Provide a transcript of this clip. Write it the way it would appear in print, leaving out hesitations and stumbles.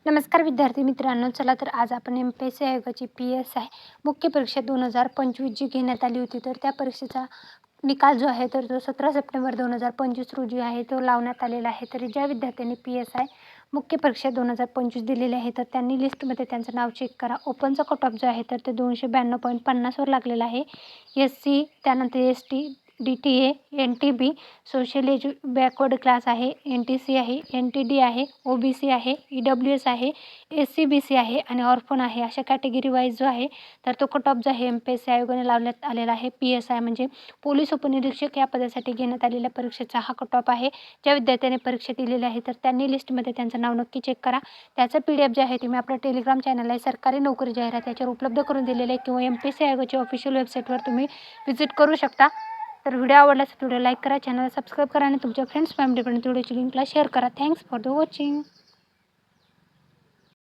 नमस्कार विद्यार्थी मित्रांनो, चला तर आज आपण MPSC आयोगाची PSI मुख्य परीक्षा 2025 जी घेण्यात आली होती, तर त्या परीक्षेचा निकाल जो आहे तर तो 17 सप्टेंबर 2025 रोजी आहे तो लावण्यात आलेला आहे. तर ज्या विद्यार्थ्यांनी PSI मुख्य परीक्षा 2025 दिलेली आहे तर त्यांनी लिस्टमध्ये त्यांचं नाव चेक करा. ओपनचा कट ऑफ जो आहे तर ते 292.50 वर लागलेला आहे. SC त्यानंतर ST DTA NTB सोशल एज बॅकवर्ड क्लास आहे, NTC आहे, NTD आहे, OBC आहे, EWS आहे, SCBC आहे आणि ऑर्फन आहे. अशा कॅटेगरी वाईज जो आहे तर तो कट ऑफ जो आहे MPSC आयोगाने लावण्यात आलेला आहे. PSI म्हणजे पोलीस उपनिरीक्षक या पदासाठी घेण्यात आलेल्या परीक्षेचा हा कट ऑफ आहे. ज्या विद्यार्थ्यांनी परीक्षा दिलेली आहे तर त्यांनी लिस्टमध्ये त्यांचं नाव नक्की चेक करा. त्याचं PDF जे आहे ते मी आपल्या टेलिग्राम चॅनल आहे सरकारी नोकरी जाहिरात याच्यावर उपलब्ध करून दिलेले आहे किंवा MPSC आयोगाच्या ऑफिशियल वेबसाईटवर तुम्ही व्हिजिट करू शकता. तर व्हिडिओ आवडल्यास व्हिडिओ लाईक करा, चॅनल सबस्क्राईब करा आणि तुमच्या फ्रेंड्स फॅमिलीपर्यंत व्हिडिओची लिंकला शेअर करा. Thanks for the watching.